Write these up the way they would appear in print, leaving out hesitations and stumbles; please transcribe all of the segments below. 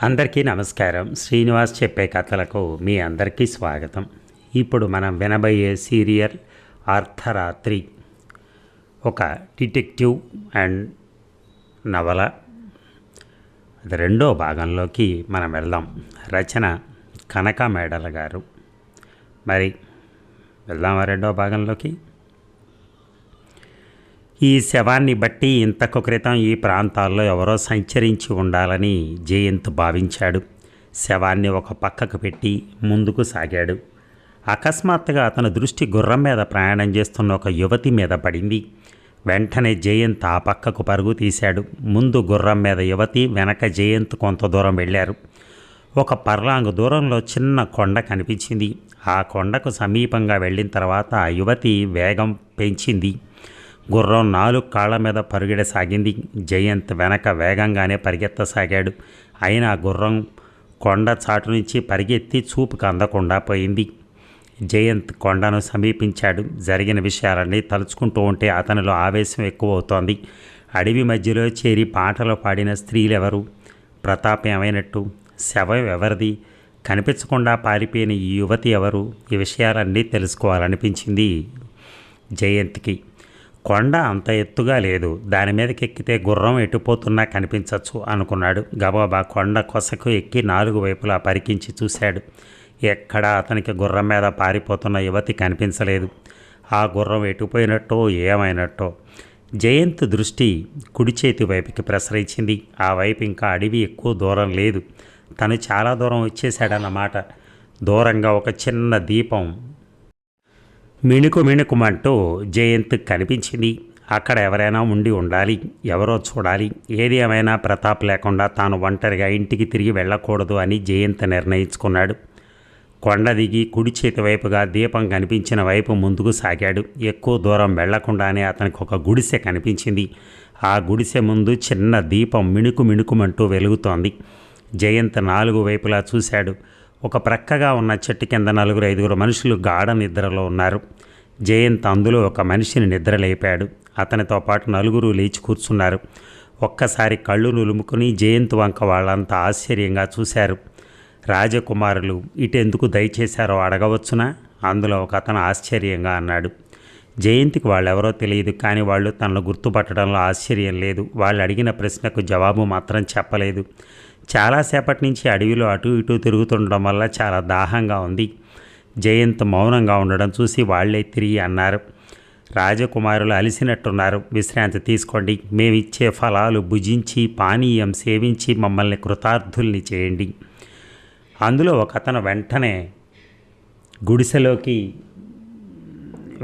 అందరికీ నమస్కారం. శ్రీనివాస్ చెప్పే కథలకు మీ అందరికీ స్వాగతం. ఇప్పుడు మనం వినబోయే సీరియల్ అర్ధరాత్రి. ఒక డిటెక్టివ్ అండ్ నవల. అది రెండో భాగంలోకి మనం వెళ్దాం. రచన కనక మేడల గారు. మరి వెళ్దామా రెండో భాగంలోకి? ఈ శవాన్ని బట్టి ఇంతకు క్రితం ఈ ప్రాంతాల్లో ఎవరో సంచరించి ఉండాలని జయంత్ భావించాడు. శవాన్ని ఒక పక్కకు పెట్టి ముందుకు సాగాడు. అకస్మాత్తుగా అతని దృష్టి గుర్రం మీద ప్రయాణం చేస్తున్న ఒక యువతి మీద పడింది. వెంటనే జయంత్ ఆ పక్కకు పరుగు తీశాడు. ముందు గుర్రం మీద యువతి, వెనక జయంత్ కొంత దూరం వెళ్ళారు. ఒక పర్లాంగు దూరంలో చిన్న కొండ కనిపించింది. ఆ కొండకు సమీపంగా వెళ్ళిన తర్వాత ఆ యువతి వేగం పెంచింది. గుర్రం 4 కాళ్ళ మీద పరుగెడసాగింది. జయంత్ వెనక వేగంగానే పరిగెత్తసాగాడు. అయినా గుర్రం కొండ చాటు నుంచి పరిగెత్తి చూపుకు అందకుండా పోయింది. జయంత్ కొండను సమీపించాడు. జరిగిన విషయాలన్నీ తలుచుకుంటూ ఉంటే అతనిలో ఆవేశం ఎక్కువవుతోంది. అడవి మధ్యలో చేరి పాటలు పాడిన స్త్రీలెవరు? ప్రతాప్ ఏమైనట్టు? శవం ఎవరిది? కనిపించకుండా పారిపోయిన ఈ యువతి ఎవరు? ఈ విషయాలన్నీ తెలుసుకోవాలనిపించింది జయంత్కి. కొండ అంత ఎత్తుగా లేదు, దాని మీదకి ఎక్కితే గుర్రం ఎటుపోతున్నా కనిపించవచ్చు అనుకున్నాడు. గబాబా కొండ కొసకు ఎక్కి 4 వైపులా పరికించి చూశాడు. ఎక్కడా అతనికి గుర్రం మీద పారిపోతున్న యువతి కనిపించలేదు. ఆ గుర్రం ఎటుపోయినట్టో ఏమైనట్టో. జయంత్ దృష్టి కుడి చేతి వైపుకి ప్రసరించింది. ఆ వైపు ఇంకా అడవి ఎక్కువ దూరం లేదు. తను చాలా దూరం వచ్చేశాడన్నమాట. దూరంగా ఒక చిన్న దీపం మిణుకుమంటూ జయంత్ కనిపించింది. అక్కడ ఎవరైనా ఉండి ఉండాలి, ఎవరో చూడాలి. ఏది ఏమైనా ప్రతాప్ లేకుండా తాను ఒంటరిగా ఇంటికి తిరిగి వెళ్ళకూడదు అని జయంత్ నిర్ణయించుకున్నాడు. కొండ దిగి కుడి చేతి వైపుగా దీపం కనిపించిన వైపు ముందుకు సాగాడు. ఎక్కువ దూరం వెళ్లకుండానే అతనికి ఒక గుడిసె కనిపించింది. ఆ గుడిసె ముందు చిన్న దీపం మిణుకుమంటూ వెలుగుతోంది. జయంత్ 4 వైపులా చూశాడు. ఒక ప్రక్కగా ఉన్న చెట్టు కింద 4-5 మనుషులు గాఢ నిద్రలో ఉన్నారు. జయంత్ అందులో ఒక మనిషిని నిద్రలేపాడు. అతనితో పాటు 4 లేచి కూర్చున్నారు. ఒక్కసారి కళ్ళు నులుముకుని జయంత్ వంక వాళ్ళంతా ఆశ్చర్యంగా చూశారు. రాజకుమారులు ఇటెందుకు దయచేశారో అడగవచ్చునా? అందులో ఒక అతను ఆశ్చర్యంగా అన్నాడు. జయంత్కి వాళ్ళెవరో తెలియదు, కానీ వాళ్ళు తనను గుర్తుపట్టడంలో ఆశ్చర్యం లేదు. వాళ్ళు అడిగిన ప్రశ్నకు జవాబు మాత్రం చెప్పలేదు. చాలాసేపటి నుంచి అడవిలో అటు ఇటు తిరుగుతుండడం వల్ల చాలా దాహంగా ఉంది. జయంత్ మౌనంగా ఉండడం చూసి వాళ్లే తిరిగి అన్నారు, రాజకుమారులు అలసినట్టున్నారు, విశ్రాంతి తీసుకోండి. మేమిచ్చే ఫలాలు భుజించి పానీయం సేవించి మమ్మల్ని కృతార్థుల్ని చేయండి. అందులో ఒక అతను వెంటనే గుడిసెలోకి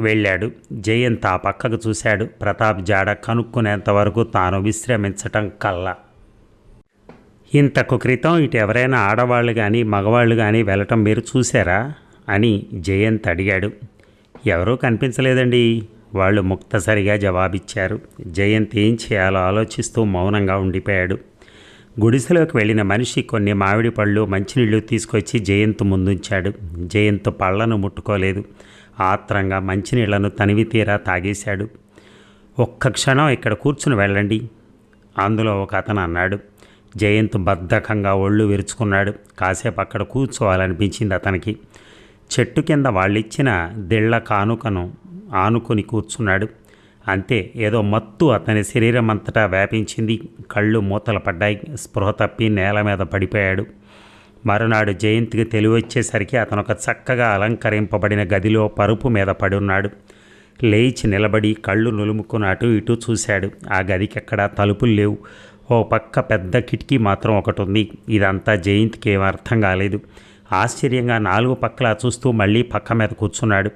వెళ్ళాడు. జయంత్ ఆ పక్కకు చూశాడు. ప్రతాప్ జాడ కనుక్కునేంత వరకు తాను విశ్రమించటం కల్లా. ఇంతకు క్రితం ఇటు ఎవరైనా ఆడవాళ్ళు కానీ మగవాళ్ళు కానీ వెళ్ళటం మీరు చూశారా అని జయంత్ అడిగాడు. ఎవరూ కనిపించలేదండి, వాళ్ళు ముక్తసరిగా జవాబిచ్చారు. జయంత్ ఏం చేయాలో ఆలోచిస్తూ మౌనంగా ఉండిపోయాడు. గుడిసెలోకి వెళ్ళిన మనిషి కొన్ని మామిడి పళ్ళు మంచినీళ్ళు తీసుకొచ్చి జయంత్ ముందుంచాడు. జయంత్ పళ్లను ముట్టుకోలేదు. ఆత్రంగా మంచినీళ్లను తనివి తీరా తాగేశాడు. ఒక్క క్షణం ఇక్కడ కూర్చుని వెళ్ళండి, అందులో ఒక అతను అన్నాడు. జయంత్ బద్ధకంగా ఒళ్ళు విరుచుకున్నాడు. కాసేపు అక్కడ కూర్చోవాలనిపించింది అతనికి. చెట్టు కింద వాళ్ళిచ్చిన దిళ్ల కానుకను ఆనుకొని కూర్చున్నాడు. అంతే, ఏదో మత్తు అతని శరీరం అంతటా వ్యాపించింది. కళ్ళు మూతలు పడ్డాయి. స్పృహ తప్పి నేల మీద పడిపోయాడు. మరునాడు జయంత్కి తెలివొచ్చేసరికి అతను ఒక చక్కగా అలంకరింపబడిన గదిలో పరుపు మీద పడున్నాడు. లేచి నిలబడి కళ్ళు నులుముకుని అటు ఇటు చూశాడు. ఆ గదికి ఎక్కడా తలుపులు లేవు. ఓ పక్క పెద్ద కిటికీ మాత్రం ఒకటి ఉంది. ఇదంతా జయంత్కి ఏం అర్థం కాలేదు. ఆశ్చర్యంగా 4 పక్కలా చూస్తూ మళ్ళీ పక్క మీద కూర్చున్నాడు.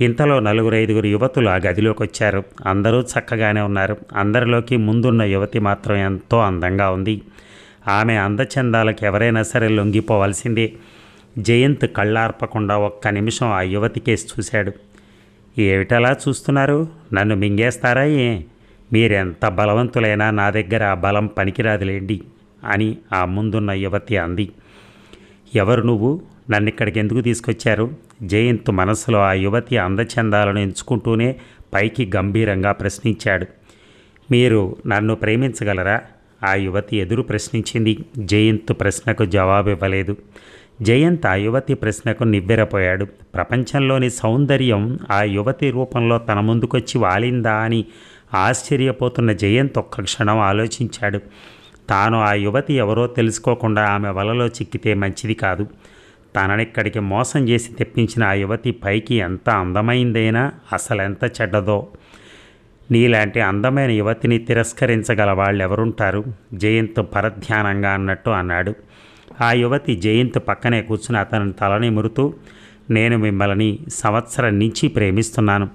ఇంతలో 4-5 యువతులు ఆ గదిలోకి వచ్చారు. అందరూ చక్కగానే ఉన్నారు. అందరిలోకి ముందున్న యువతి మాత్రం ఎంతో అందంగా ఉంది. ఆమె అందచందాలకు ఎవరైనా సరే లొంగిపోవాల్సిందే. జయంత్ కళ్ళార్పకుండా ఒక్క నిమిషం ఆ యువతికేసి చూశాడు. ఏమిటలా చూస్తున్నారు? నన్ను మింగేస్తారా ఏ? మీరెంత బలవంతులైనా నా దగ్గర ఆ బలం పనికిరాదులేండి అని ఆ ముందున్న యువతి అంది. ఎవరు నువ్వు? నన్నిక్కడికి ఎందుకు తీసుకొచ్చారు? జయంత్ మనసులో ఆ యువతి అందచందాలను ఎంచుకుంటూనే పైకి గంభీరంగా ప్రశ్నించాడు. మీరు నన్ను ప్రేమించగలరా? ఆ యువతి ఎదురు ప్రశ్నించింది. జయంత్ ప్రశ్నకు జవాబు ఇవ్వలేదు. జయంత్ ఆ యువతి ప్రశ్నకు నివ్వెరపోయాడు. ప్రపంచంలోని సౌందర్యం ఆ యువతి రూపంలో తన ముందుకొచ్చి వాలిందా అని ఆశ్చర్యపోతున్న జయంత్ ఒక్క క్షణం ఆలోచించాడు. తాను ఆ యువతి ఎవరో తెలుసుకోకుండా ఆమె వలలో చిక్కితే మంచిది కాదు. తననిక్కడికి మోసం చేసి తెప్పించిన ఆ యువతి పైకి ఎంత అందమైందైనా అసలెంత చెడ్డదో. నీలాంటి అందమైన యువతిని తిరస్కరించగల వాళ్ళెవరుంటారు? జయంత్ పరధ్యానంగా అన్నట్టు అన్నాడు. ఆ యువతి జయంత్ పక్కనే కూర్చుని అతని తలని మురుతూ, నేను మిమ్మల్ని సంవత్సరం నుంచి ప్రేమిస్తున్నాను,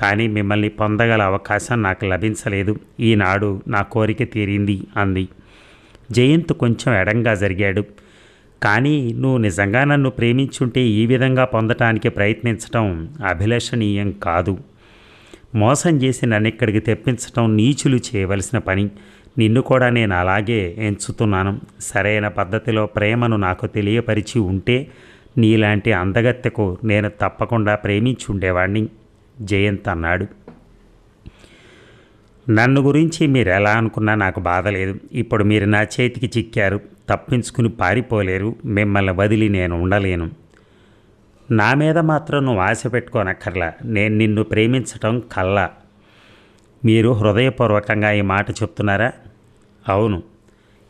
కానీ మిమ్మల్ని పొందగల అవకాశం నాకు లభించలేదు. ఈనాడు నా కోరిక తీరింది అంది. జయంత్ కొంచెం ఎడంగా జరిగాడు. కానీ నువ్వు నిజంగా నన్ను ప్రేమించుంటే ఈ విధంగా పొందటానికి ప్రయత్నించటం అభిలషణీయం కాదు. మోసం చేసి నన్ను ఇక్కడికి తెప్పించటం నీచులు చేయవలసిన పని. నిన్ను కూడా నేను అలాగే ఎంచుతున్నాను. సరైన పద్ధతిలో ప్రేమను నాకు తెలియపరిచి ఉంటే నీలాంటి అందగత్తెకు నేను తప్పకుండా ప్రేమించి ఉండేవాడిని, జయంత్ అన్నాడు. నన్ను గురించి మీరు ఎలా అనుకున్నా నాకు బాధ లేదు. ఇప్పుడు మీరు నా చేతికి చిక్కారు, తప్పించుకుని పారిపోలేరు. మిమ్మల్ని వదిలి నేను ఉండలేను. నా మీద మాత్రం నువ్వు ఆశ పెట్టుకోనక్కర్లా. నేను నిన్ను ప్రేమించటం కల్లా. మీరు హృదయపూర్వకంగా ఈ మాట చెప్తున్నారా? అవును.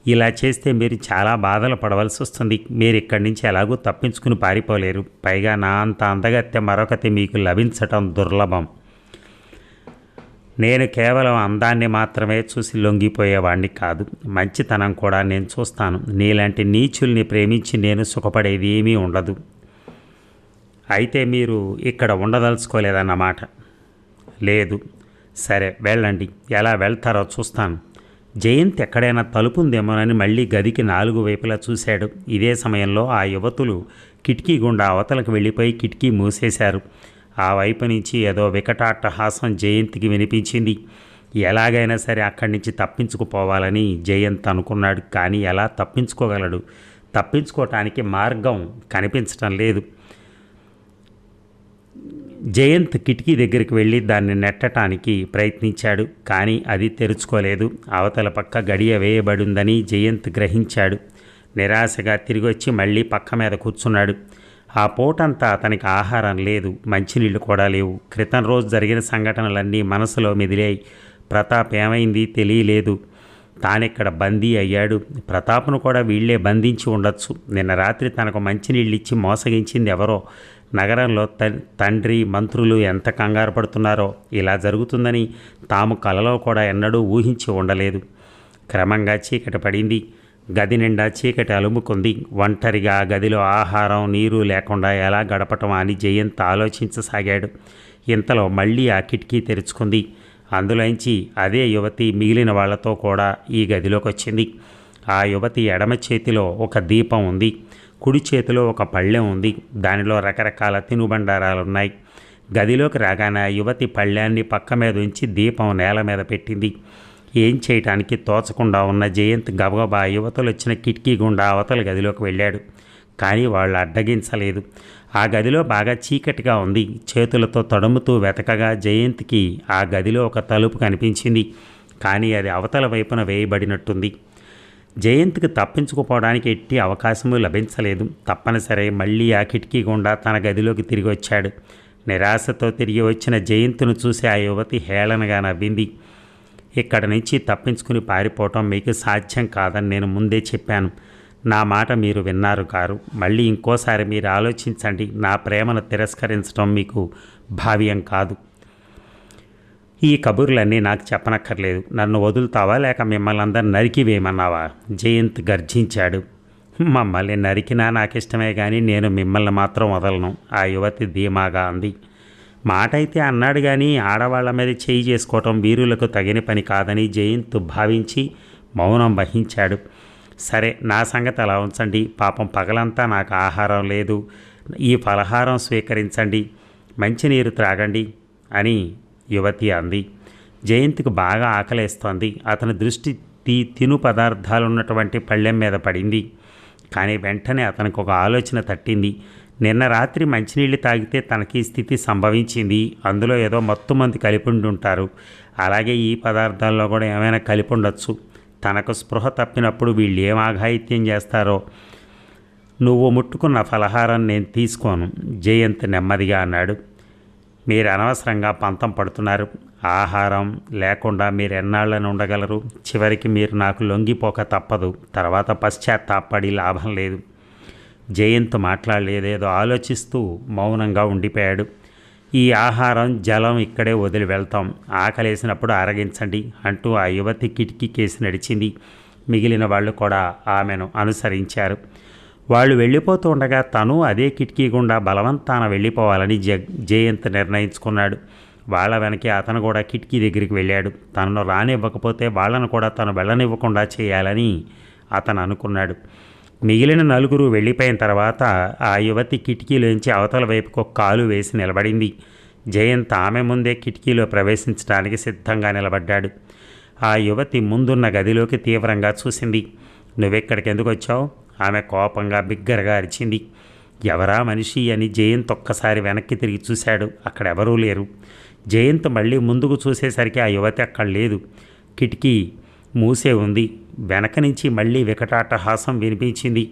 ఇలా చేస్తే మీరు చాలా బాధలు పడవలసి వస్తుంది. మీరు ఇక్కడి నుంచి ఎలాగూ తప్పించుకుని పారిపోలేరు. పైగా నా అంత అందగత్తె మరొకటి మీకు లభించటం దుర్లభం. నేను కేవలం అందాన్ని మాత్రమే చూసి లొంగిపోయేవాడిని కాదు, మంచితనం కూడా నేను చూస్తాను. నీలాంటి నీచుల్ని ప్రేమించి నేను సుఖపడేది ఏమీ ఉండదు. అయితే మీరు ఇక్కడ ఉండదలుచుకోలేదన్నమాట? లేదు. సరే వెళ్ళండి. ఎలా వెళ్తారో చూస్తాను. జయంత్ ఎక్కడైనా తలుపు ఉందేమోనని మళ్ళీ గదికి 4 వైపులా చూశాడు. ఇదే సమయంలో ఆ యువతులు కిటికీ గుండా అవతలకు వెళ్ళిపోయి కిటికీ మూసేశారు. ఆ వైపు నుంచి ఏదో వికటాట్టహాసం జయంత్కి వినిపించింది. ఎలాగైనా సరే అక్కడి నుంచి తప్పించుకుపోవాలని జయంత్ అనుకున్నాడు. కానీ ఎలా తప్పించుకోగలడు? తప్పించుకోవటానికి మార్గం కనిపించటం లేదు. జయంత్ కిటికీ దగ్గరికి వెళ్ళి దాన్ని నెట్టడానికి ప్రయత్నించాడు. కానీ అది తెరుచుకోలేదు. అవతల పక్క గడియ వేయబడిందని జయంత్ గ్రహించాడు. నిరాశగా తిరిగి వచ్చి మళ్ళీ పక్క మీద కూర్చున్నాడు. ఆ పూటంతా అతనికి ఆహారం లేదు, మంచినీళ్ళు కూడా లేవు. క్రితం రోజు జరిగిన సంఘటనలన్నీ మనసులో మెదిలాయి. ప్రతాప్ ఏమైంది తెలియలేదు. తానిక్కడ బందీ అయ్యాడు. ప్రతాప్ను కూడా వీళ్లే బంధించి ఉండొచ్చు. నిన్న రాత్రి తనకు మంచినీళ్ళు ఇచ్చి మోసగించింది ఎవరో. నగరంలో తండ్రి మంత్రులు ఎంత కంగారు పడుతున్నారో. ఇలా జరుగుతుందని తాము కలలో కూడా ఎన్నడూ ఊహించి ఉండలేదు. క్రమంగా చీకటి పడింది. గది నిండా చీకటి అలుముకుంది. ఒంటరిగా గదిలో ఆహారం నీరు లేకుండా ఎలా గడపటం అని జయంత్ ఆలోచించసాగాడు. ఇంతలో మళ్ళీ ఆ కిటికీ తెరుచుకుంది. అందులోంచి అదే యువతి మిగిలిన వాళ్లతో కూడా ఈ గదిలోకి వచ్చింది. ఆ యువతి ఎడమ చేతిలో ఒక దీపం ఉంది. కుడి చేతిలో ఒక పళ్ళెం ఉంది. దానిలో రకరకాల తినుబండారాలున్నాయి. గదిలోకి రాగానే ఆ యువతి పళ్ళాన్ని పక్క మీద ఉంచి దీపం నేల మీద పెట్టింది. ఏం చేయటానికి తోచకుండా ఉన్న జయంత్ గబగబా యువతలు వచ్చిన కిటికీ గుండా అవతల గదిలోకి వెళ్ళాడు. కానీ వాళ్ళు అడ్డగించలేదు. ఆ గదిలో బాగా చీకటిగా ఉంది. చేతులతో తడుముతూ వెతకగా జయంత్కి ఆ గదిలో ఒక తలుపు కనిపించింది. కానీ అది అవతల వైపున వేయబడినట్టుంది. జయంత్కి తప్పించుకుపోవడానికి ఎట్టి అవకాశము లభించలేదు. తప్పనిసరి మళ్ళీ ఆ కిటికీ గుండా తన గదిలోకి తిరిగి వచ్చాడు. నిరాశతో తిరిగి వచ్చిన జయంత్ను చూసి ఆ యువతి హేళనగా నవ్వింది. ఇక్కడ నుంచి తప్పించుకుని పారిపోవటం మీకు సాధ్యం కాదని నేను ముందే చెప్పాను. నా మాట మీరు విన్నారు కారు. మళ్ళీ ఇంకోసారి మీరు ఆలోచించండి. నా ప్రేమను తిరస్కరించడం మీకు భావ్యం కాదు. ఈ కబుర్లన్నీ నాకు చెప్పనక్కర్లేదు. నన్ను వదులుతావా లేక మిమ్మల్ని అందరు నరికి వేయమన్నావా? జయంత్ గర్జించాడు. మమ్మల్ని నరికినా నాకిష్టమే కానీ నేను మిమ్మల్ని మాత్రం వదలను, ఆ యువతి ధీమాగా అంది. మాట అయితే అన్నాడు కానీ ఆడవాళ్ల మీద చేయి చేసుకోవటం వీరులకు తగిన పని కాదని జయంత్ భావించి మౌనం వహించాడు. సరే, నా సంగతి అలా ఉంచండి. పాపం పగలంతా నాకు ఆహారం లేదు. ఈ ఫలహారం స్వీకరించండి, మంచినీరు త్రాగండి అని యువతి అంది. జయంత్కు బాగా ఆకలేస్తోంది. అతని దృష్టి తిను పదార్థాలున్నటువంటి పళ్ళెం మీద పడింది. కానీ వెంటనే అతనికి ఒక ఆలోచన తట్టింది. నిన్న రాత్రి మంచినీళ్ళు తాగితే తనకి స్థితి సంభవించింది. అందులో ఏదో మత్తుమంది కలిపి ఉంటారు. అలాగే ఈ పదార్థాల్లో కూడా ఏమైనా కలిపి ఉండొచ్చు. తనకు స్పృహ తప్పినప్పుడు వీళ్ళు ఏం ఆఘాయిత్యం చేస్తారో. నువ్వు ముట్టుకున్న ఫలహారం నేను తీసుకోను, జయంత్ నెమ్మదిగా అన్నాడు. మీరు అనవసరంగా పంతం పడుతున్నారు. ఆహారం లేకుండా మీరు ఎన్నాళ్ళని ఉండగలరు? చివరికి మీరు నాకు లొంగిపోక తప్పదు. తర్వాత పశ్చాత్తాపడి లాభం లేదు. జయంత్ మాట్లాడలేదేదో ఆలోచిస్తూ మౌనంగా ఉండిపోయాడు. ఈ ఆహారం జలం ఇక్కడే వదిలి వెళ్తాం, ఆకలేసినప్పుడు ఆరగించండి అంటూ ఆ యువతి కిటికీ కేసి నడిచింది. మిగిలిన వాళ్ళు కూడా ఆమెను అనుసరించారు. వాళ్ళు వెళ్ళిపోతూ ఉండగా తను అదే కిటికీ గుండా బలవంతాన వెళ్ళిపోవాలని జయంత్ నిర్ణయించుకున్నాడు. వాళ్ళ వెనకే అతను కూడా కిటికీ దగ్గరికి వెళ్ళాడు. తనను రానివ్వకపోతే వాళ్ళను కూడా తను వెళ్ళనివ్వకుండా చేయాలని అతను అనుకున్నాడు. మిగిలిన నలుగురు వెళ్ళిపోయిన తర్వాత ఆ యువతి కిటికీలోంచి అవతల వైపుకు కాలు వేసి నిలబడింది. జయంత్ ఆమె ముందే కిటికీలో ప్రవేశించడానికి సిద్ధంగా నిలబడ్డాడు. ఆ యువతి ముందున్న గదిలోకి తీవ్రంగా చూసింది. నువ్వెక్కడికి ఎందుకు వచ్చావు? ఆమె కోపంగా బిగ్గరగా అరిచింది. ఎవరా మనిషి అని జయంత్ ఒక్కసారి వెనక్కి తిరిగి చూశాడు. అక్కడెవరూ లేరు. జయంత్ మళ్ళీ ముందుకు చూసేసరికి ఆ యువతి అక్కడ లేదు. కిటికీ మూసే ఉంది. వెనక నుంచి మళ్ళీ వికటాటహాసం వినిపించింది.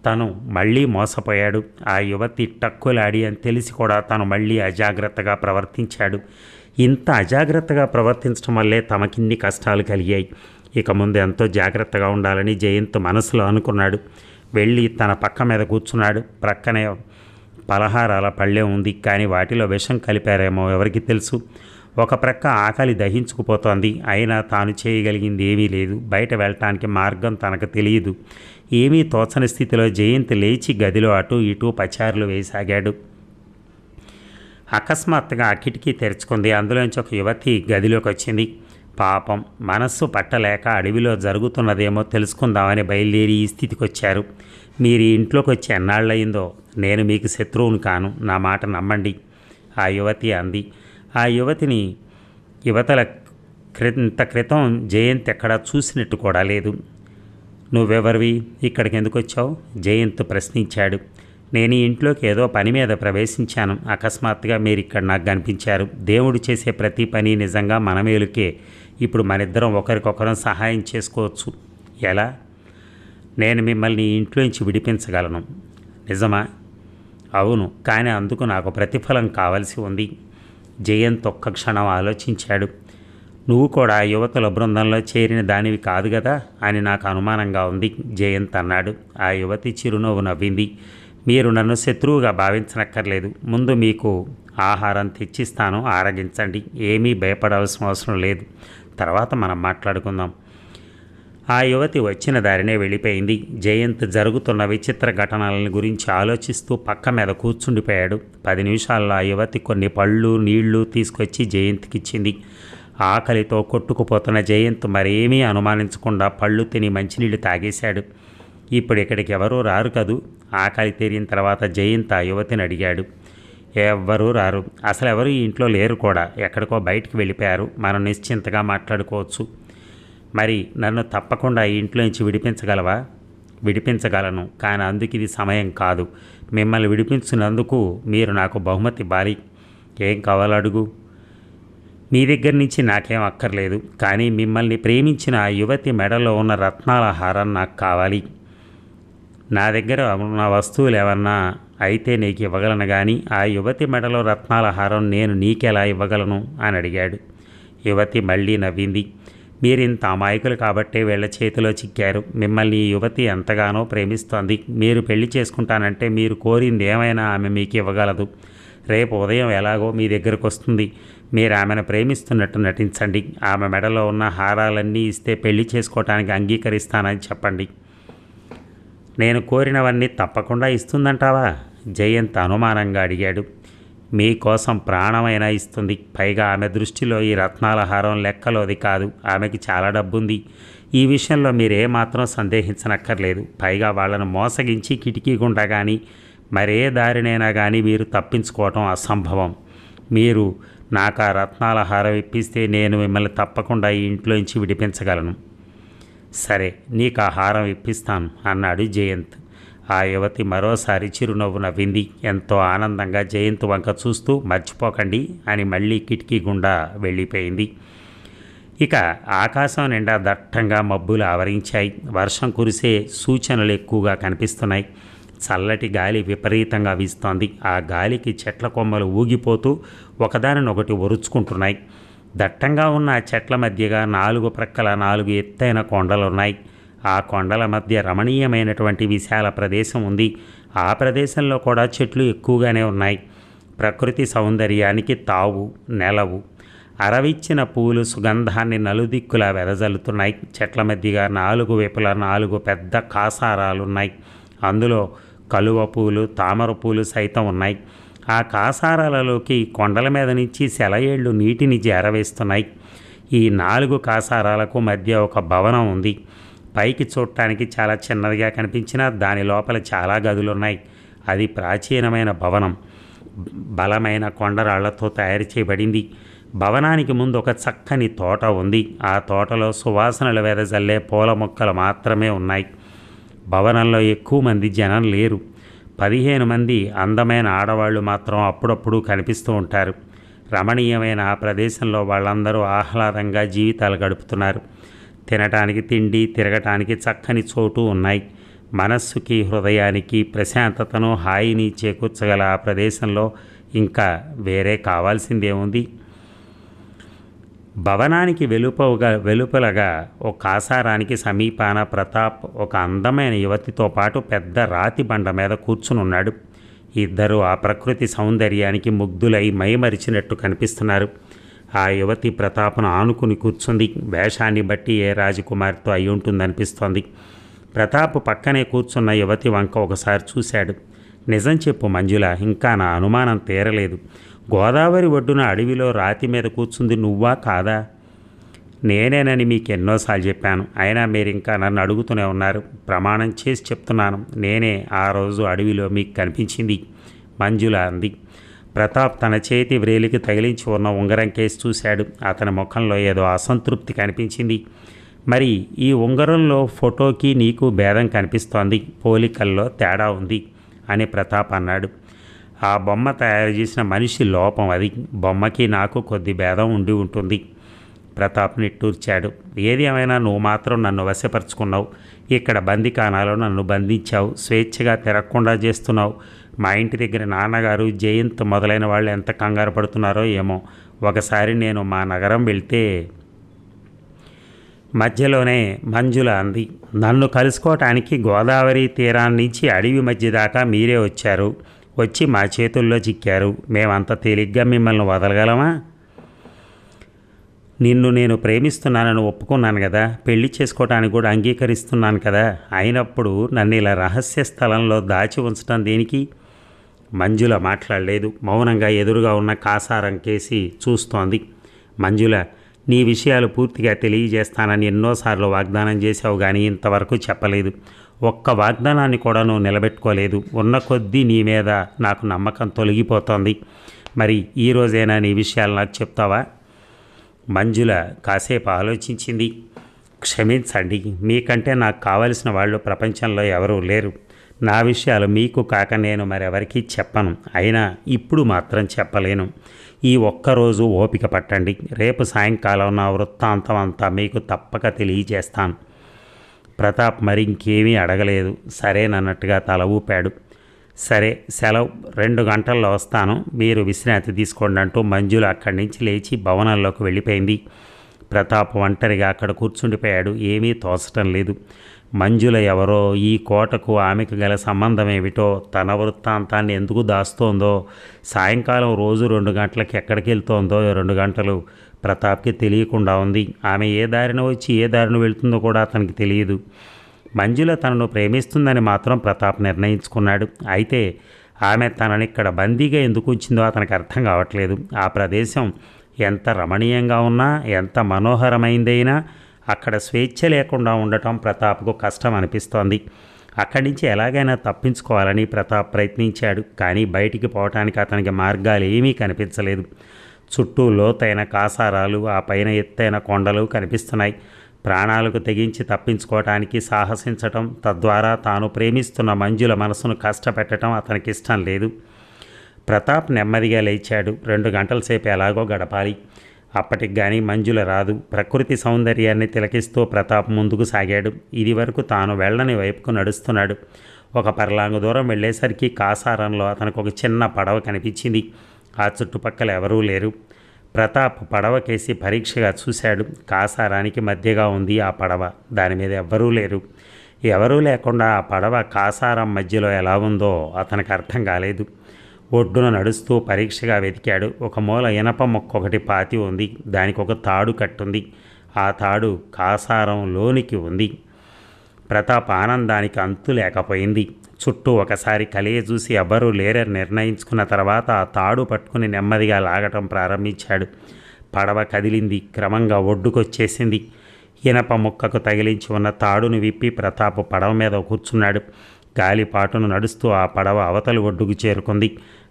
తను మళ్ళీ మోసపోయాడు. ఆ యువతి టక్కులాడి అని తెలిసి కూడా తను మళ్ళీ అజాగ్రత్తగా ప్రవర్తించాడు. ఇంత అజాగ్రత్తగా ప్రవర్తించడం వల్లే తమకిన్ని కష్టాలు కలిగాయి. ఇక ముందు ఎంతో జాగ్రత్తగా ఉండాలని జయంత్ మనసులో అనుకున్నాడు. వెళ్ళి తన పక్క మీద కూర్చున్నాడు. ప్రక్కనే పలహారాల పళ్ళెం ఉంది, కానీ వాటిలో విషం కలిపారేమో ఎవరికి తెలుసు. ఒక ప్రక్క ఆకలి దహించుకుపోతోంది. అయినా తాను చేయగలిగింది ఏమీ లేదు. బయట వెళ్ళటానికి మార్గం తనకు తెలియదు. ఏమీ తోచని స్థితిలో జయంత్ లేచి గదిలో అటూ ఇటూ పచారులు వేసాగాడు. అకస్మాత్తుగా ఆ కిటికీ తెరుచుకుంది. అందులోంచి ఒక యువతి గదిలోకి వచ్చింది. పాపం మనస్సు పట్టలేక అడవిలో జరుగుతున్నదేమో తెలుసుకుందామని బయలుదేరి ఈ స్థితికి వచ్చారు. మీరు ఇంట్లోకి వచ్చి ఎన్నాళ్ళయిందో? నేను మీకు శత్రువును కాను, నా మాట నమ్మండి, ఆ యువతి అంది. ఆ యువతిని యువతల ఇంత క్రితం జయంత్ ఎక్కడా చూసినట్టు కూడా లేదు. నువ్వెవరివి? ఇక్కడికి ఎందుకు వచ్చావు? జయంత్ ప్రశ్నించాడు. నేను ఈ ఇంట్లోకి ఏదో పని మీద ప్రవేశించాను. అకస్మాత్తుగా మీరు ఇక్కడ నాకు కనిపించారు. దేవుడు చేసే ప్రతి పని నిజంగా మన మేలుకే. ఇప్పుడు మనిద్దరం ఒకరికొకరం సహాయం చేసుకోవచ్చు. ఎలా? నేను మిమ్మల్ని ఇంట్లోంచి విడిపించగలను. నిజమా? అవును, కానీ అందుకు నాకు ప్రతిఫలం కావాల్సి ఉంది. జయంత్ ఒక్క క్షణం ఆలోచించాడు. నువ్వు కూడా యువతుల బృందంలో చేరిన దానివి కాదు కదా అని నాకు అనుమానంగా ఉంది, జయంత్ అన్నాడు. ఆ యువతి చిరునవ్వు నవ్వింది. మీరు నన్ను శత్రువుగా భావించనక్కర్లేదు. ముందు మీకు ఆహారం తెచ్చిస్తాను, ఆరగించండి. ఏమీ భయపడాల్సిన అవసరం లేదు. తర్వాత మనం మాట్లాడుకుందాం. ఆ యువతి వచ్చిన దారినే వెళ్ళిపోయింది. జయంత్ జరుగుతున్న విచిత్ర ఘటనలను గురించి ఆలోచిస్తూ పక్క మీద కూర్చుండిపోయాడు. 10 నిమిషాల్లో ఆ యువతి కొన్ని పళ్ళు నీళ్లు తీసుకొచ్చి జయంత్కిచ్చింది. ఆకలితో కొట్టుకుపోతున్న జయంత్ మరేమీ అనుమానించకుండా పళ్ళు తిని మంచినీళ్ళు తాగేశాడు. ఇప్పుడు ఇక్కడికి ఎవరూ రారు కదూ? ఆకలి తీరిన తర్వాత జయంత్ ఆ యువతిని అడిగాడు. ఎవ్వరూ రారు, అసలు ఎవరు ఈ ఇంట్లో లేరు కూడా. ఎక్కడికో బయటికి వెళ్ళిపోయారు. మనం నిశ్చింతగా మాట్లాడుకోవచ్చు. మరి నన్ను తప్పకుండా ఈ ఇంట్లో నుంచి విడిపించగలవా? విడిపించగలను, కానీ అందుకు ఇది సమయం కాదు. మిమ్మల్ని విడిపించినందుకు మీరు నాకు బహుమతి ఇవ్వాలి. ఏం కావాలో అడుగు. మీ దగ్గర నుంచి నాకేం అక్కర్లేదు, కానీ మిమ్మల్ని ప్రేమించిన ఆ యువతి మెడలో ఉన్న రత్నాల హారం నాకు కావాలి. నా దగ్గర ఉన్న వస్తువులు ఏమన్నా అయితే నీకు ఇవ్వగలను, కానీ ఆ యువతి మెడలో రత్నాల హారం నేను నీకెలా ఇవ్వగలను అని అడిగాడు. యువతి మళ్ళీ నవ్వింది. మీరింత అమాయకులు కాబట్టే వీళ్ళ చేతిలో చిక్కారు. మిమ్మల్ని ఈ యువతి ఎంతగానో ప్రేమిస్తోంది. మీరు పెళ్లి చేసుకుంటానంటే మీరు కోరింది ఏమైనా ఆమె మీకు ఇవ్వగలదు. రేపు ఉదయం ఎలాగో మీ దగ్గరకు వస్తుంది. మీరు ఆమెను ప్రేమిస్తున్నట్టు నటించండి. ఆమె మెడలో ఉన్న హారాలన్నీ ఇస్తే పెళ్లి చేసుకోవటానికి అంగీకరిస్తానని చెప్పండి. నేను కోరినవన్నీ తప్పకుండా ఇస్తుందంటావా? జయంత్ అనుమానంగా అడిగాడు. మీకోసం ప్రాణమైనా ఇస్తుంది. పైగా ఆమె దృష్టిలో ఈ రత్నాల హారం లెక్కలోది కాదు. ఆమెకి చాలా డబ్బుంది. ఈ విషయంలో మీరేమాత్రం సందేహించనక్కర్లేదు. పైగా వాళ్ళను మోసగించి కిటికీ గుండా కానీ మరే దారినైనా కానీ మీరు తప్పించుకోవటం అసంభవం. మీరు నాకు ఆ రత్నాల హారం ఇప్పిస్తే నేను మిమ్మల్ని తప్పకుండా ఈ ఇంట్లోంచి విడిపించగలను. సరే, నీకు ఆ హారం ఇప్పిస్తాను అన్నాడు జయంత్. ఆ యువతి మరోసారి చిరునవ్వు నవ్వింది. ఎంతో ఆనందంగా జయంత్ వంక చూస్తూ మర్చిపోకండి అని మళ్ళీ కిటికీ గుండా వెళ్ళిపోయింది. ఇక ఆకాశం నిండా దట్టంగా మబ్బులు ఆవరించాయి. వర్షం కురిసే సూచనలు ఎక్కువగా కనిపిస్తున్నాయి. చల్లటి గాలి విపరీతంగా వీస్తోంది. ఆ గాలికి చెట్ల కొమ్మలు ఊగిపోతూ ఒకదానినొకటి ఒరుచుకుంటున్నాయి. దట్టంగా ఉన్న ఆ చెట్ల మధ్యగా 4 ప్రక్కల 4 ఎత్తైన కొండలున్నాయి. ఆ కొండల మధ్య రమణీయమైనటువంటి విశాల ప్రదేశం ఉంది. ఆ ప్రదేశంలో కూడా చెట్లు ఎక్కువగానే ఉన్నాయి. ప్రకృతి సౌందర్యానికి తావు నెలవు. అరవిచ్చిన పూలు సుగంధాన్ని నలుదిక్కులా వెదజల్లుతున్నాయి. చెట్ల మధ్యగా 4 వైపులా 4 పెద్ద కాసారాలున్నాయి. అందులో కలువ పూలు, తామర పూలు సైతం ఉన్నాయి. ఆ కాసారాలలోకి కొండల మీద నుంచి సెలయేళ్లు నీటిని చేరవేస్తున్నాయి. ఈ 4 కాసారాలకు మధ్య ఒక భవనం ఉంది. పైకి చూడటానికి చాలా చిన్నదిగా కనిపించినా దాని లోపల చాలా గదులున్నాయి. అది ప్రాచీనమైన భవనం. బలమైన కొండరాళ్లతో తయారు చేయబడింది. భవనానికి ముందు ఒక చక్కని తోట ఉంది. ఆ తోటలో సువాసనలు వెదజల్లే పూల మొక్కలు మాత్రమే ఉన్నాయి. భవనంలో ఎక్కువ మంది జనం లేరు. 15 మంది అందమైన ఆడవాళ్లు మాత్రం అప్పుడప్పుడు కనిపిస్తూ ఉంటారు. రమణీయమైన ఆ ప్రదేశంలో వాళ్ళందరూ ఆహ్లాదంగా జీవితాలు గడుపుతున్నారు. తినటానికి తిండి, తిరగటానికి చక్కని చోటు ఉన్నాయి. మనస్సుకి హృదయానికి ప్రశాంతతను హాయిని చేకూర్చగల ఆ ప్రదేశంలో ఇంకా వేరే కావాల్సిందేముంది? భవనానికి వెలుపలగా ఒక కాసారానికి సమీపాన ప్రతాప్ ఒక అందమైన యువతితో పాటు పెద్ద రాతి బండ మీద కూర్చునున్నాడు. ఇద్దరు ఆ ప్రకృతి సౌందర్యానికి ముగ్ధులై మైమరిచినట్టు కనిపిస్తున్నారు. ఆ యువతి ప్రతాప్ను ఆనుకుని కూర్చుంది. వేషాన్ని బట్టి ఏ రాజకుమారితో అయి ఉంటుందనిపిస్తోంది. ప్రతాప్ పక్కనే కూర్చున్న యువతి వంక ఒకసారి చూశాడు. నిజం చెప్పు మంజుల, ఇంకా నా అనుమానం తీరలేదు. గోదావరి ఒడ్డున అడవిలో రాతి మీద కూర్చుంది నువ్వా కాదా? నేనేనని మీకు ఎన్నోసార్లు చెప్పాను. అయినా మీరు ఇంకా నన్ను అడుగుతూనే ఉన్నారు. ప్రమాణం చేసి చెప్తున్నాను, నేనే ఆ రోజు అడవిలో మీకు కనిపించింది మంజుల అంది. ప్రతాప్ తన చేతి వ్రేలికి తగిలించి ఉన్న ఉంగరం కేసి చూశాడు. అతని ముఖంలో ఏదో అసంతృప్తి కనిపించింది. మరి ఈ ఉంగరంలో ఫోటోకి నీకు భేదం కనిపిస్తోంది, పోలికల్లో తేడా ఉంది అని ప్రతాప్ అన్నాడు. ఆ బొమ్మ తయారు చేసిన మనిషి లోపం అది. బొమ్మకి నాకు కొద్ది భేదం ఉండి ఉంటుంది. ప్రతాప్ నిట్టూర్చాడు. ఏది ఏమైనా నువ్వు మాత్రం నన్ను వశపరుచుకున్నావు. ఇక్కడ బందికానాలో నన్ను బంధించావు. స్వేచ్ఛగా తిరగకుండా చేస్తున్నావు. మా ఇంటి దగ్గర నాన్నగారు, జయంత్ మొదలైన వాళ్ళు ఎంత కంగారు పడుతున్నారో ఏమో. ఒకసారి నేను మా నగరం వెళ్తే మధ్యలోనే మంజుల అంది. నన్ను కలుసుకోవటానికి గోదావరి తీరాన్నించి అడవి మధ్య దాకా మీరే వచ్చారు. వచ్చి మా చేతుల్లో చిక్కారు. మేమంత తేలిగ్గా మిమ్మల్ని వదలగలమా? నిన్ను నేను ప్రేమిస్తున్నానని ఒప్పుకున్నాను కదా, పెళ్లి చేసుకోవటానికి కూడా అంగీకరిస్తున్నాను కదా. అయినప్పుడు నన్ను ఇలా రహస్య స్థలంలో దాచి ఉంచడం దేనికి? మంజుల మాట్లాడలేదు. మౌనంగా ఎదురుగా ఉన్న కాసారం కేసి చూస్తోంది. మంజుల, నీ విషయాలు పూర్తిగా తెలియజేస్తానని ఎన్నోసార్లు వాగ్దానం చేశావు, కానీ ఇంతవరకు చెప్పలేదు. ఒక్క వాగ్దానాన్ని కూడా నువ్వు నిలబెట్టుకోలేదు. ఉన్న కొద్దీ నీ మీద నాకు నమ్మకం తొలగిపోతోంది. మరి ఈరోజైనా నీ విషయాలు నాకు చెప్తావా? మంజుల కాసేపు ఆలోచించింది. క్షమించండి, మీకంటే నాకు కావలసిన వాళ్ళు ప్రపంచంలో ఎవరూ లేరు. నా విషయాలు మీకు కాక నేను మరెవరికీ చెప్పను. అయినా ఇప్పుడు మాత్రం చెప్పలేను. ఈ ఒక్కరోజు ఓపిక పట్టండి. రేపు సాయంకాలం నా వృత్తాంతం అంతా మీకు తప్పక తెలియజేస్తాను. ప్రతాప్ మరి ఇంకేమీ అడగలేదు. సరేనన్నట్టుగా తల ఊపాడు. సరే, సెలవు. 2 గంటల్లో వస్తాను, మీరు విశ్రాంతి తీసుకోండి అంటూ మంజుల అక్కడి నుంచి లేచి భవనంలోకి వెళ్ళిపోయింది. ప్రతాప్ ఒంటరిగా అక్కడ కూర్చుండిపోయాడు. ఏమీ తోచటం లేదు. మంజుల ఎవరో, ఈ కోటకు ఆమెకు గల సంబంధం ఏమిటో, తన వృత్తాంతాన్ని ఎందుకు దాస్తోందో, సాయంకాలం రోజు 2 గంటలకు ఎక్కడికి వెళ్తోందో 2 గంటలు ప్రతాప్కి తెలియకుండా ఉంది. ఆమె ఏ దారిన వచ్చి ఏ దారిన వెళ్తుందో కూడా అతనికి తెలియదు. మంజుల తనను ప్రేమిస్తుందని మాత్రం ప్రతాప్ నిర్ణయించుకున్నాడు. అయితే ఆమె తననిక్కడ బందీగా ఎందుకు ఉంచిందో అతనికి అర్థం కావట్లేదు. ఆ ప్రదేశం ఎంత రమణీయంగా ఉన్నా, ఎంత మనోహరమైందైనా అక్కడ స్వేచ్ఛ లేకుండా ఉండటం ప్రతాప్కు కష్టం అనిపిస్తోంది. అక్కడి నుంచి ఎలాగైనా తప్పించుకోవాలని ప్రతాప్ ప్రయత్నించాడు. కానీ బయటికి పోవటానికి అతనికి మార్గాలు ఏమీ కనిపించలేదు. చుట్టూ లోతైన కాసారాలు, ఆ పైన ఎత్తైన కొండలు కనిపిస్తున్నాయి. ప్రాణాలకు తెగించి తప్పించుకోవటానికి సాహసించటం, తద్వారా తాను ప్రేమిస్తున్న మంజుల మనసును కష్టపెట్టడం అతనికి ఇష్టం లేదు. ప్రతాప్ నెమ్మదిగా లేచాడు. 2 గంటల సేపు ఎలాగో గడపాలి. అప్పటికి కానీ మంజుల రాదు. ప్రకృతి సౌందర్యాన్ని తిలకిస్తూ ప్రతాప్ ముందుకు సాగాడు. ఇది వరకు తాను వెళ్ళని వైపుకు నడుస్తున్నాడు. ఒక పర్లాంగు దూరం వెళ్ళేసరికి కాసారంలో అతనికి ఒక చిన్న పడవ కనిపించింది. ఆ చుట్టుపక్కల ఎవరూ లేరు. ప్రతాప్ పడవకేసి పరీక్షగా చూశాడు. కాసారానికి మధ్యగా ఉంది ఆ పడవ. దాని మీద ఎవ్వరూ లేరు. ఎవరూ లేకుండా ఆ పడవ కాసారం మధ్యలో ఎలా ఉందో అతనికి అర్థం కాలేదు. ఒడ్డున నడుస్తూ పరీక్షగా వెతికాడు. ఒక మూల ఇనప మొక్క ఒకటి పాతి ఉంది. దానికి ఒక తాడు కట్టుంది. ఆ తాడు కాసారం లోనికి ఉంది. ప్రతాప్ ఆనందానికి అంతు లేకపోయింది. చుట్టూ ఒకసారి కలియ చూసి ఎవ్వరూ లేరని నిర్ణయించుకున్న తర్వాత ఆ తాడు పట్టుకుని నెమ్మదిగా లాగటం ప్రారంభించాడు. పడవ కదిలింది. క్రమంగా ఒడ్డుకొచ్చేసింది. ఇనప ముక్కకు తగిలించి ఉన్న తాడును విప్పి ప్రతాప్ పడవ మీద కూర్చున్నాడు. గాలిపాటును నడుస్తూ ఆ పడవ అవతలి ఒడ్డుకు చేరుకుంది.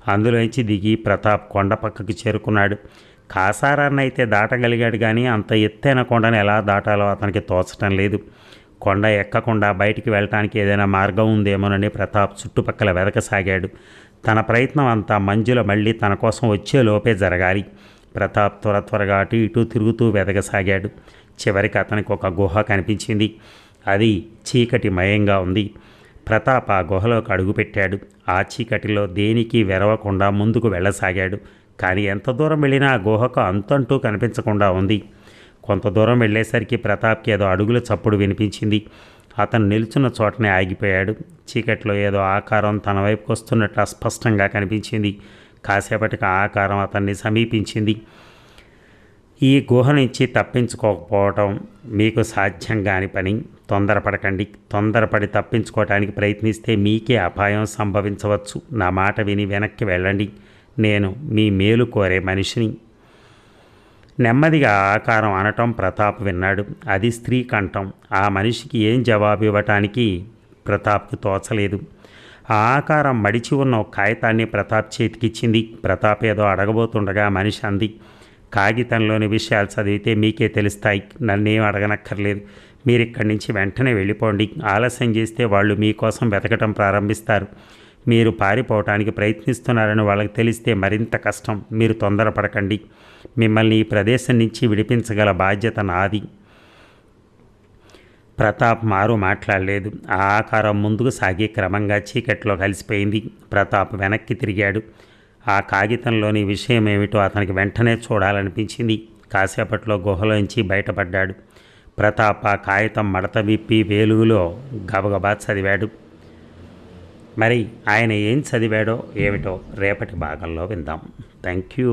అందులోంచి దిగి ప్రతాప్ కొండ పక్కకు చేరుకున్నాడు. కాసారాన్ని అయితే దాటగలిగాడు, కానీ అంత ఎత్తైన కొండను ఎలా దాటాలో అతనికి తోచటం లేదు. కొండ ఎక్కకుండా బయటికి వెళ్ళటానికి ఏదైనా మార్గం ఉందేమోనని ప్రతాప్ చుట్టుపక్కల వెదకసాగాడు. తన ప్రయత్నం అంతా మంజుల మళ్ళీ తన కోసం వచ్చేలోపే జరగాలి. ప్రతాప్ త్వరగా అటు ఇటు తిరుగుతూ వెదకసాగాడు. చివరికి అతనికి ఒక గుహ కనిపించింది. అది చీకటిమయంగా ఉంది. ప్రతాప్ ఆ గుహలోకి అడుగుపెట్టాడు. ఆ చీకటిలో దేనికి వెరవకుండా ముందుకు వెళ్ళసాగాడు. కానీ ఎంత దూరం వెళ్ళినా ఆ గుహకు అంతంటూ కనిపించకుండా ఉంది. కొంత దూరం వెళ్ళేసరికి ప్రతాప్కి ఏదో అడుగుల చప్పుడు వినిపించింది. అతను నిల్చున్న చోటనే ఆగిపోయాడు. చీకట్లో ఏదో ఆకారం తన వైపుకు వస్తున్నట్లు అస్పష్టంగా కనిపించింది. కాసేపటికి ఆ ఆకారం అతన్ని సమీపించింది. ఈ గుహ నుంచి తప్పించుకోకపోవటం మీకు సాధ్యం కాని పని. తొందరపడకండి. తొందరపడి తప్పించుకోవటానికి ప్రయత్నిస్తే మీకే అపాయం సంభవించవచ్చు. నా మాట విని వెనక్కి వెళ్ళండి. నేను మీ మేలు కోరే మనిషిని. నెమ్మదిగా ఆకారం అనటం ప్రతాప్ విన్నాడు. అది స్త్రీ కంఠం. ఆ మనిషికి ఏం జవాబు ఇవ్వటానికి ప్రతాప్కి తోచలేదు. ఆ ఆకారం మడిచి ఉన్న ఒక కాగితాన్ని ప్రతాప్ చేతికిచ్చింది. ప్రతాప్ ఏదో అడగబోతుండగా మనిషి అంది, కాగితంలోని విషయాలు చదివితే మీకే తెలుస్తాయి. నన్నేం అడగనక్కర్లేదు. మీరు ఇక్కడి నుంచి వెంటనే వెళ్ళిపోండి. ఆలస్యం చేస్తే వాళ్ళు మీకోసం వెతకటం ప్రారంభిస్తారు. మీరు పారిపోవటానికి ప్రయత్నిస్తున్నారని వాళ్ళకి తెలిస్తే మరింత కష్టం. మీరు తొందరపడకండి. మిమ్మల్ని ఈ ప్రదేశం నుంచి విడిపించగల బాధ్యత నాది. ప్రతాప్ మాట్లాడలేదు. ఆ ఆకారం ముందుకు సాగి క్రమంగా చీకట్లో కలిసిపోయింది. ప్రతాప్ వెనక్కి తిరిగాడు. ఆ కాగితంలోని విషయం ఏమిటో అతనికి వెంటనే చూడాలనిపించింది. కాసేపట్లో గుహలోంచి బయటపడ్డాడు. ప్రతాప్ ఆ కాగితం మడత విప్పి వేలుగులో గబగబా చదివాడు. మరి ఆయన ఏం చదివాడో ఏమిటో రేపటి భాగంలో విందాం. Thank you.